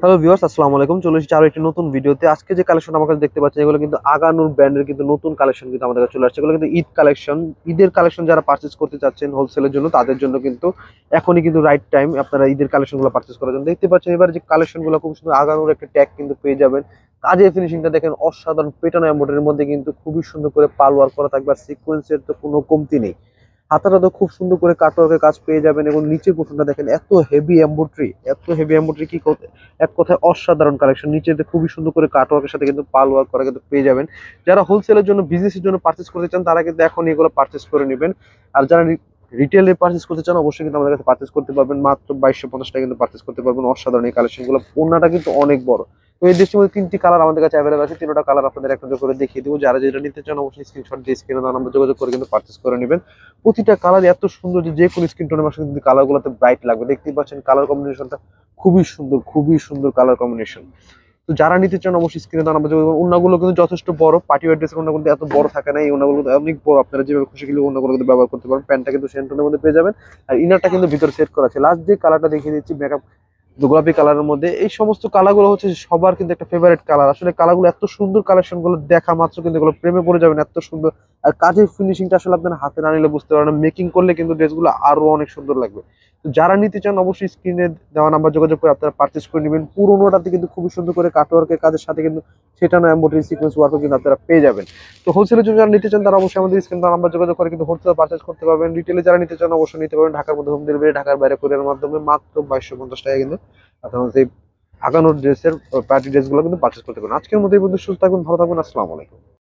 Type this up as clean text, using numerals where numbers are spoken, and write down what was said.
Hello viewers, আসসালামু আলাইকুম। চলে এসেছি আরো একটি নতুন ভিডিওতে। আজকে যে কালেকশন আমার কাছে দেখতে পাচ্ছেন, এগুলো কিন্তু আগানুর ব্র্যান্ডের কিন্তু নতুন কালেকশন কিন্তু আমাদের কাছে চলে আসছে। এগুলো কিন্তু ঈদ কালেকশন, ঈদের কালেকশন যারা পারচেজ করতে চাচ্ছেন হোলসেলের জন্য, তাদের জন্য কিন্তু এখনই কিন্তু রাইট টাইম আপনারা ঈদের কালেকশনগুলো পারচেজ করার জন্য। দেখতে পাচ্ছেন এবার যে কালেকশনগুলো খুব সুন্দর আগানুর একটা ট্যাগ কিন্তু পেয়ে যাবেন। কাজের ফিনিশিংটা দেখেন অসাধারণ, পেটানো এমব্রয়ডারির মধ্যে কিন্তু খুবই সুন্দর করে পাল ওয়ার্ক করা থাকবে, আর সিকোয়েন্সের তো কোনো কমতি নেই। হাতাটা তো খুব সুন্দর করে কাটওয়ার্কের কাজ পেয়ে যাবেন, এবং নিচের পোর্শনটা দেখেন এত হেভি এমব্রয়ডারি কি এক কথায় অসাধারণ কালেকশন। নিচেতে খুবই সুন্দর করে কাটওয়ার্কের সাথে কিন্তু পাল ওয়ার্ক করা কিন্তু পেয়ে যাবেন। যারা হোলসেলের জন্য, বিজনেসের জন্য পারচেজ করতে চান, তারা কিন্তু এখন এগুলো পারচেজ করে নেবেন। আর যারা রিটেলে পারচেজ করতে চান, অবশ্যই কিন্তু আমাদের কাছে পারচেজ করতে পারবেন। মাত্র 2250 টাকা কিন্তু পারচেজ করতে পারবেন। অসাধারণ এই কালেকশনগুলো, ওড়নাটা কিন্তু অনেক বড়। তো এই দেশের মধ্যে 3টি কালার আমাদের কাছে অ্যাভেলেবল আছে। 3টা কালার আপনাদের একটা করে দেখিয়ে দেবো। যারা যেটা নিতে চান অবশ্যই স্ক্রিনশট দিয়ে স্ক্রিনে দেওয়া নাম্বার যোগাযোগ করে কিন্তু পারচেজ করে নেবেন। প্রতিটা কালার এত সুন্দর যে কোনো স্কিন টোনের মাসে কিন্তু কালার গুলোতে ব্রাইট লাগবে। দেখতেই পাচ্ছেন কালার কম্বিনেশনটা খুবই সুন্দর কালার কম্বিনেশন। তো যারা নিতে চান অবশ্যই স্ক্রিনে দেওয়া নাম্বার যোগাযোগ করুন। ওড়নাগুলো কিন্তু যথেষ্ট বড়, পার্টি ওয়্যার ড্রেসের ওড়নাগুলো এত বড় থাকে না, এই ওড়নাগুলো কিন্তু অনেক বড়। আপনারা যেভাবে খুশি গেলে ওড়নাগুলো কিন্তু ব্যবহার করতে পারেন। প্যান্টটা কিন্তু সেম টোনের মধ্যে পেয়ে যাবেন, আর ইনারটা কিন্তু ভিতরে সেট করা আছে। লাস্ট যে কালারটা দেখিয়ে দিচ্ছি মেকআপ গোলাপি কালারের মধ্যে, এই সমস্ত কালারগুলো হচ্ছে সবার কিন্তু একটা ফেভারিট কালার। আসলে কালারগুলো এত সুন্দর, কালেকশন গুলো দেখা মাত্র কিন্তু এগুলো প্রেমে পড়ে যাবেন, এত সুন্দর। আর কাজের ফিনিশিংটা আসলে আপনার হাতে না নিলে বুঝতে পারবেন, মেকিং করলে কিন্তু ড্রেসগুলো আরো অনেক সুন্দর লাগবে। তো যারা নিতে চান অবশ্যই স্ক্রিনে দেওয়া নাম্বার যোগাযোগ করে আপনারা পারচেজ করে নেবেন। পুরোনোটাতে কিন্তু খুবই সুন্দর করে কাটওয়ার্কের কাজের সাথে কিন্তু সেটানো এমব্রয়ডারি সিকোয়েন্স ওয়ার্কও কিন্তু আপনারা পেয়ে যাবেন। তো হোলসেলের জন্য যারা নিতে চান তারা অবশ্যই আমাদের স্ক্রিনে দেওয়া নাম্বার যোগাযোগ করে কিন্তু হোলসেল পারচেজ করতে পারবেন। রিটেলে যারা নিতে চান অবশ্যই নিতে পারবেন। ঢাকার মধ্যে হোম ডেলিভারি, ঢাকার বাইরে কুরিয়ারের মাধ্যমে মাত্র 2250 টাকা কিন্তু আপনারা সেই আগানোর ড্রেসের পার্টি ড্রেসগুলো কিন্তু পারচেজ করতে পারেন। আজকের মতো এই পর্যন্ত। সুস্থ থাকুন, ভালো থাকুন। আসসালামু আলাইকুম।